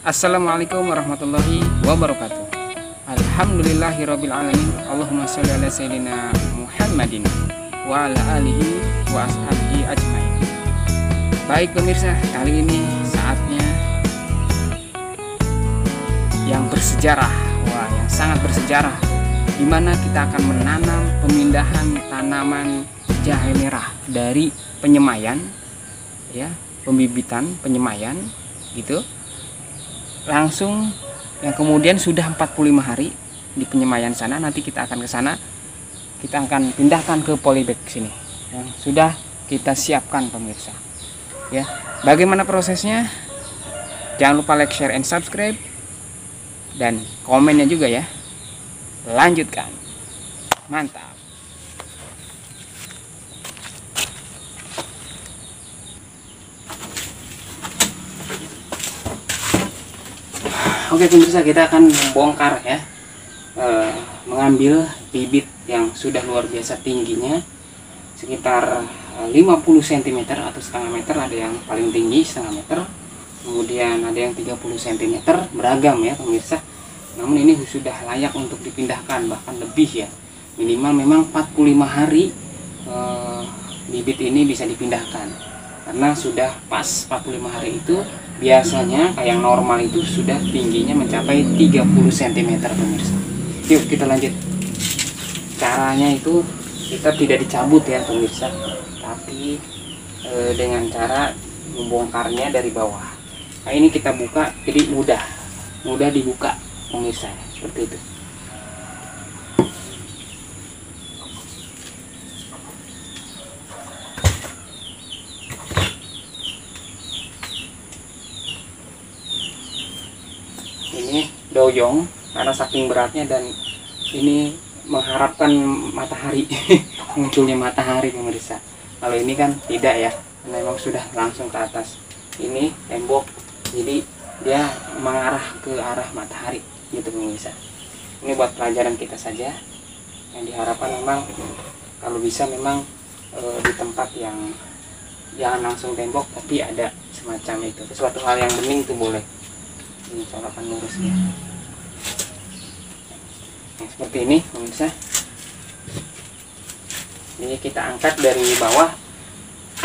Assalamualaikum warahmatullahi wabarakatuh. Alhamdulillahirabbil alamin. Allahumma sholli ala sayyidina Muhammadin wa ala alihi wa ashabihi ajmain. Baik pemirsa, kali ini saatnya yang bersejarah, yang sangat bersejarah, di mana kita akan menanam pemindahan tanaman jahe merah dari penyemaian, ya, pembibitan penyemaian gitu, langsung yang kemudian sudah 45 hari di penyemaian sana. Nanti kita akan ke sana, kita akan pindahkan ke polybag sini yang sudah kita siapkan pemirsa, ya. Bagaimana prosesnya? Jangan lupa like, share, and subscribe, dan komennya juga ya. Lanjutkan, mantap. Oke pemirsa, kita akan membongkar ya, mengambil bibit yang sudah luar biasa tingginya, sekitar 50 cm atau setengah meter. Ada yang paling tinggi setengah meter, kemudian ada yang 30 cm, beragam ya pemirsa. Namun ini sudah layak untuk dipindahkan, bahkan lebih ya, minimal memang 45 hari bibit ini bisa dipindahkan, karena sudah pas 45 hari itu. Biasanya kayak yang normal itu sudah tingginya mencapai 30 cm pemirsa. Yuk kita lanjut. Caranya itu kita tidak dicabut ya pemirsa, tapi dengan cara membongkarnya dari bawah. Nah ini kita buka, jadi mudah dibuka pemirsa, seperti itu. Ini doyong karena saking beratnya, dan ini mengharapkan matahari munculnya matahari pemirsa. Kalau ini kan tidak ya, karena memang sudah langsung ke atas. Ini tembok, jadi dia mengarah ke arah matahari gitu pemirsa. Ini buat pelajaran kita saja, yang diharapkan memang kalau bisa memang di tempat yang jangan langsung tembok, tapi ada semacam itu, sesuatu hal yang bening itu boleh. Ini colokan lurusnya, nah, seperti ini pemirsa. Ini kita angkat dari bawah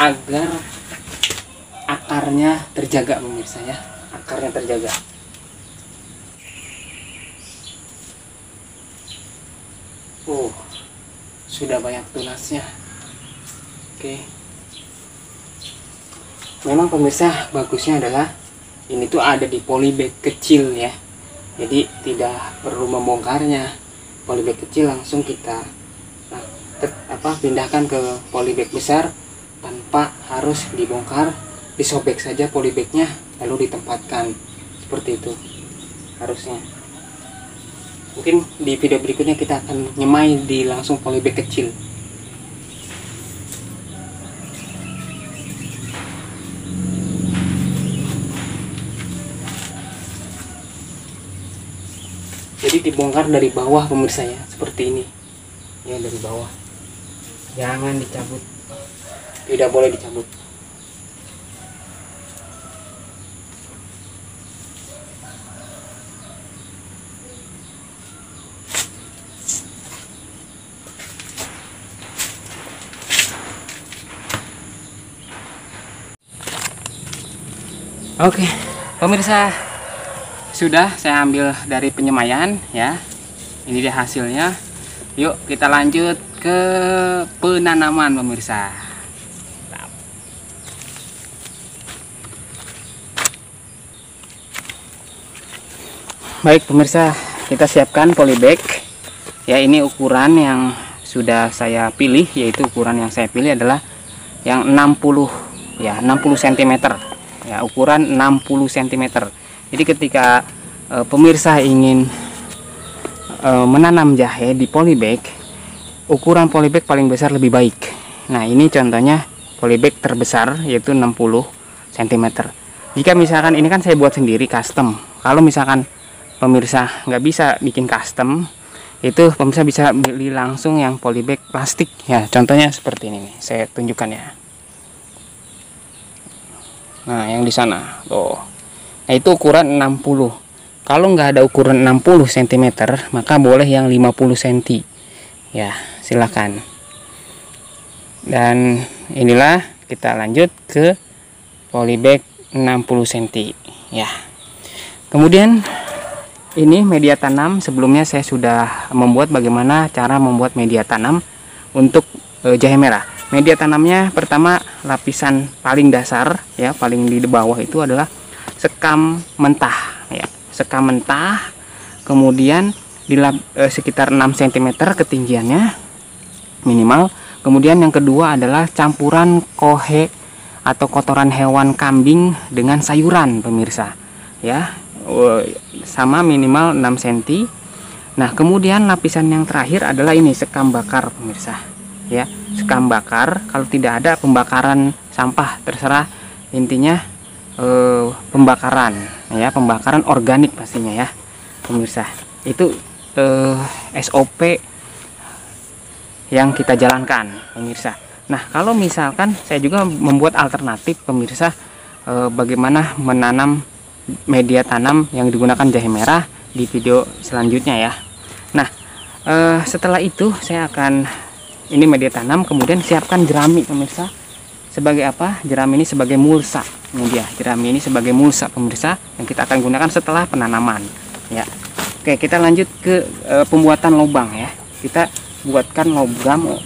agar akarnya terjaga pemirsa ya, akarnya terjaga. Sudah banyak tulasnya. Oke, memang pemirsa bagusnya adalah ini tuh ada di polybag kecil ya, jadi tidak perlu membongkarnya. Polybag kecil langsung kita pindahkan ke polybag besar tanpa harus dibongkar, disobek saja polybagnya lalu ditempatkan, seperti itu harusnya. Mungkin di video berikutnya kita akan nyemai di langsung polybag kecil. Jadi dibongkar dari bawah pemirsa ya, seperti ini ya, dari bawah, jangan dicabut, tidak boleh dicabut. Oke pemirsa, sudah saya ambil dari penyemaian ya, ini dia hasilnya. Yuk kita lanjut ke penanaman pemirsa. Baik pemirsa, kita siapkan polybag ya. Ini ukuran yang sudah saya pilih, yaitu ukuran yang saya pilih adalah yang 60 ya, 60 cm ya, ukuran 60 cm. Jadi ketika pemirsa ingin menanam jahe di polybag, ukuran polybag paling besar lebih baik. Nah ini contohnya polybag terbesar, yaitu 60 cm. Jika misalkan ini kan saya buat sendiri custom, kalau misalkan pemirsa nggak bisa bikin custom, itu pemirsa bisa beli langsung yang polybag plastik ya. Contohnya seperti ini nih, saya tunjukkan ya. Nah yang di sana tuh, itu ukuran 60. Kalau nggak ada ukuran 60 cm, maka boleh yang 50 cm. Ya, silakan. Dan inilah kita lanjut ke polybag 60 cm ya. Kemudian ini media tanam. Sebelumnya saya sudah membuat bagaimana cara membuat media tanam untuk jahe merah. Media tanamnya pertama lapisan paling dasar ya, paling di bawah itu adalah sekam mentah ya, sekam mentah. Kemudian sekitar 6 cm ketinggiannya minimal. Kemudian yang kedua adalah campuran kohe atau kotoran hewan kambing dengan sayuran, pemirsa ya, sama minimal 6 cm. Nah, kemudian lapisan yang terakhir adalah ini sekam bakar, pemirsa ya, sekam bakar. Kalau tidak ada pembakaran sampah, terserah, intinya pembakaran ya, pembakaran organik pastinya ya, pemirsa. Itu SOP yang kita jalankan, pemirsa. Nah, kalau misalkan saya juga membuat alternatif, pemirsa, bagaimana menanam media tanam yang digunakan jahe merah di video selanjutnya ya. Nah, setelah itu saya akan ini media tanam, kemudian siapkan jerami, pemirsa. Sebagai apa? Jerami ini sebagai mulsa. Ini dia, jerami ini sebagai mulsa, pemirsa, yang kita akan gunakan setelah penanaman ya. Oke, kita lanjut ke pembuatan lubang ya. Kita buatkan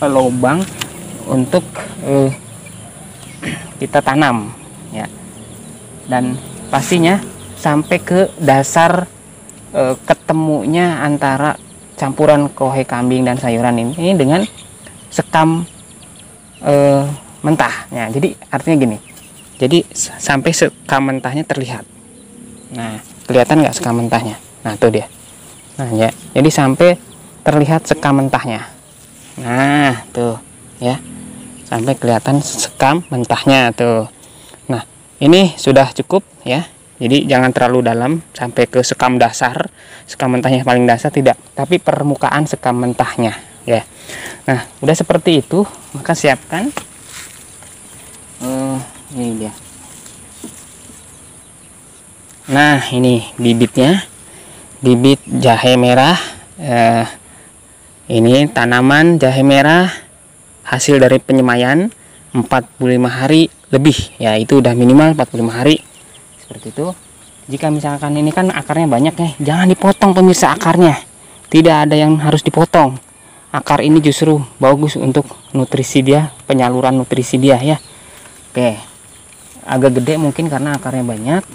lubang untuk kita tanam ya, dan pastinya sampai ke dasar ketemunya antara campuran kohe kambing dan sayuran ini dengan sekam mentah ya. Jadi artinya gini, jadi sampai sekam mentahnya terlihat. Nah, kelihatan nggak sekam mentahnya? Nah, tuh dia. Nah ya, jadi sampai terlihat sekam mentahnya. Nah, tuh ya, sampai kelihatan sekam mentahnya tuh. Nah, ini sudah cukup ya. Jadi jangan terlalu dalam sampai ke sekam dasar, sekam mentahnya paling dasar tidak, tapi permukaan sekam mentahnya ya. Nah, udah seperti itu, maka siapkan ini dia. Nah, ini bibitnya, bibit jahe merah. Ini tanaman jahe merah hasil dari penyemaian 45 hari lebih ya, itu udah minimal 45 hari seperti itu. Jika misalkan ini kan akarnya banyak ya, jangan dipotong, pemirsa, akarnya tidak ada yang harus dipotong. Akar ini justru bagus untuk nutrisi dia, penyaluran nutrisi dia ya. Oke, agak gede mungkin karena akarnya banyak,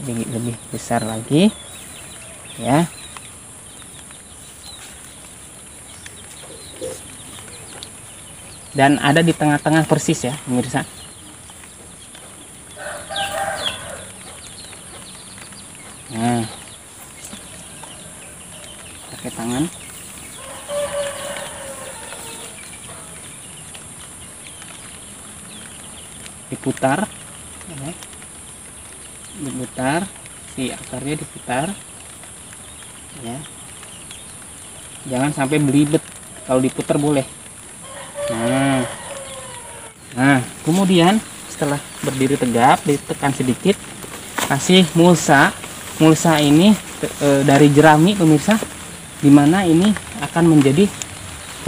lebih besar lagi ya. Dan ada di tengah-tengah persis ya, pemirsa. Nah, pakai tangan. Diputar. Diputar, si akarnya diputar. Ya. Jangan sampai belibet. Kalau diputar boleh. Nah, kemudian setelah berdiri tegap, ditekan sedikit, kasih mulsa. Mulsa ini dari jerami, pemirsa, dimana ini akan menjadi,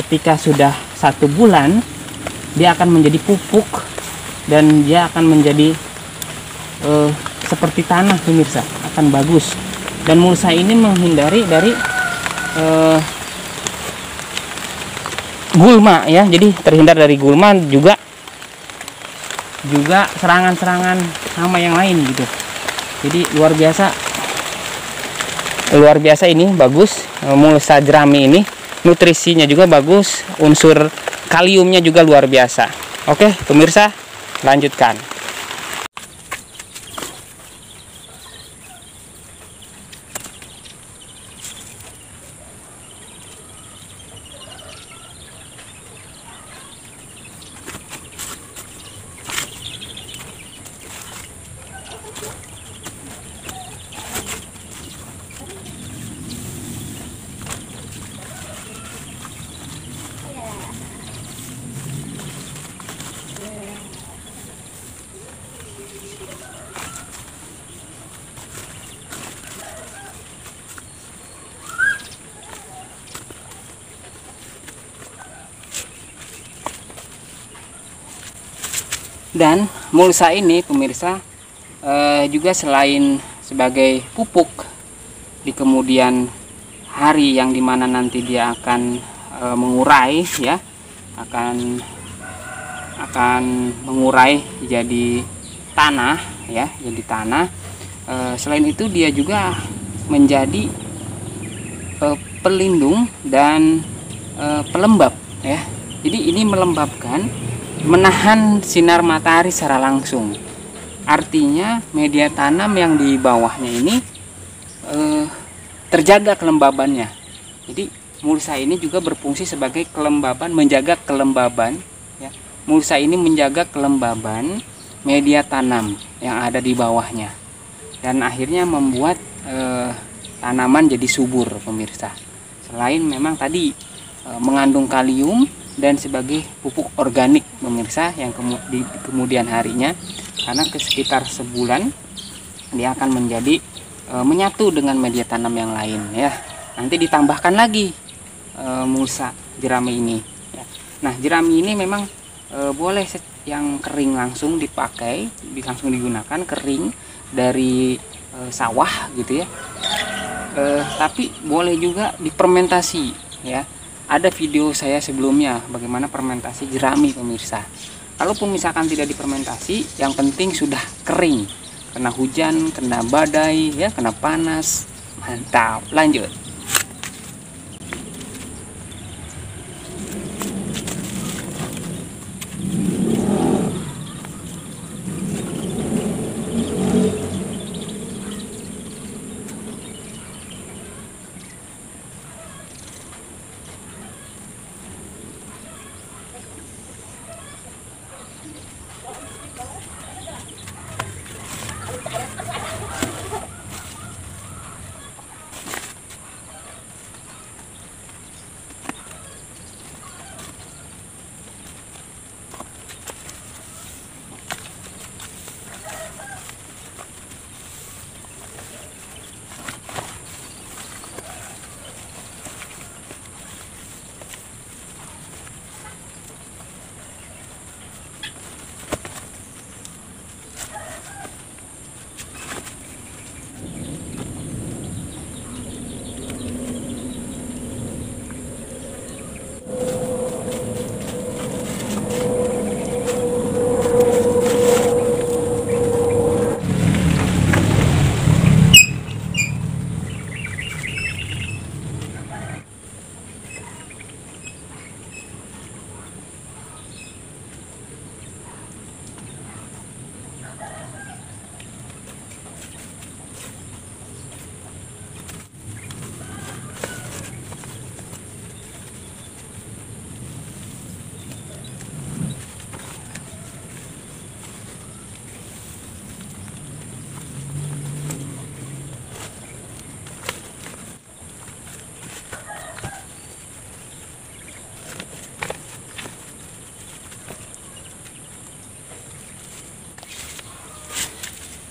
ketika sudah 1 bulan, dia akan menjadi pupuk dan dia akan menjadi seperti tanah, pemirsa, akan bagus. Dan mulsa ini menghindari dari gulma ya, jadi terhindar dari gulma, juga serangan-serangan hama yang lain gitu. Jadi luar biasa ini, bagus mulsa jerami ini, nutrisinya juga bagus, unsur kaliumnya juga luar biasa. Oke, pemirsa, lanjutkan. Dan mulsa ini pemirsa juga selain sebagai pupuk di kemudian hari yang dimana nanti dia akan mengurai ya, akan mengurai jadi tanah ya, jadi tanah. Selain itu dia juga menjadi pelindung dan pelembab ya. Jadi ini melembabkan, menahan sinar matahari secara langsung. Artinya media tanam yang di bawahnya ini terjaga kelembabannya. Jadi mulsa ini juga berfungsi sebagai kelembaban, menjaga kelembaban ya. Mulsa ini menjaga kelembaban media tanam yang ada di bawahnya, dan akhirnya membuat tanaman jadi subur pemirsa. Selain memang tadi mengandung kalium dan sebagai pupuk organik pemirsa, yang di kemudian harinya, karena sekitar sebulan dia akan menjadi menyatu dengan media tanam yang lain ya. Nanti ditambahkan lagi mulsa jerami ini ya. Nah, jerami ini memang boleh yang kering langsung dipakai, langsung digunakan kering dari sawah gitu ya. Tapi boleh juga difermentasi ya. Ada video saya sebelumnya bagaimana fermentasi jerami pemirsa. Kalaupun misalkan tidak difermentasi, yang penting sudah kering, kena hujan, kena badai ya, kena panas, mantap. Lanjut.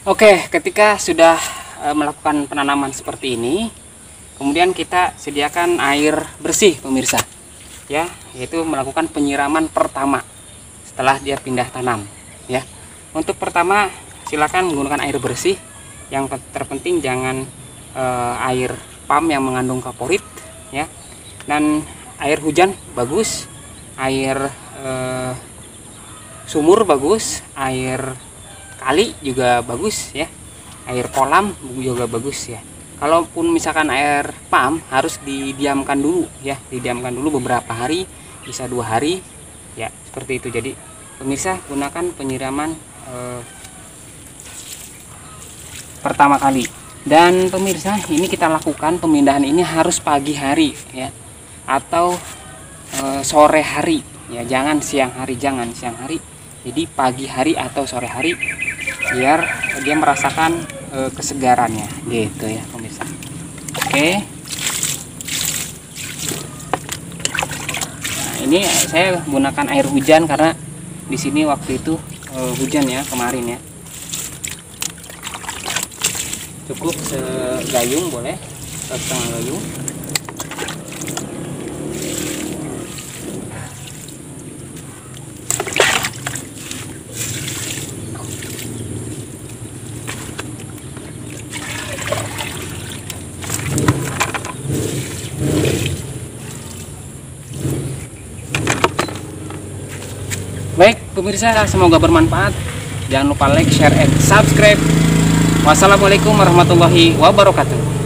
Oke, ketika sudah melakukan penanaman seperti ini, kemudian kita sediakan air bersih pemirsa ya, yaitu melakukan penyiraman pertama setelah dia pindah tanam ya. Untuk pertama silakan menggunakan air bersih, yang terpenting jangan air pam yang mengandung kaporit ya, dan air hujan bagus, air sumur bagus, air kali juga bagus ya, air kolam juga bagus ya. Kalaupun misalkan air pam harus didiamkan dulu ya, didiamkan dulu beberapa hari, bisa 2 hari ya, seperti itu. Jadi pemirsa gunakan penyiraman pertama kali. Dan pemirsa, ini kita lakukan pemindahan ini harus pagi hari ya, atau sore hari ya, jangan siang hari, jangan siang hari. Jadi pagi hari atau sore hari biar dia merasakan kesegarannya gitu ya pemirsa. Oke. Nah, ini saya gunakan air hujan karena di sini waktu itu hujan ya kemarin ya. Cukup segayung boleh, setengah gayung. Baik pemirsa, semoga bermanfaat. Jangan lupa like, share, and subscribe. Wassalamualaikum warahmatullahi wabarakatuh.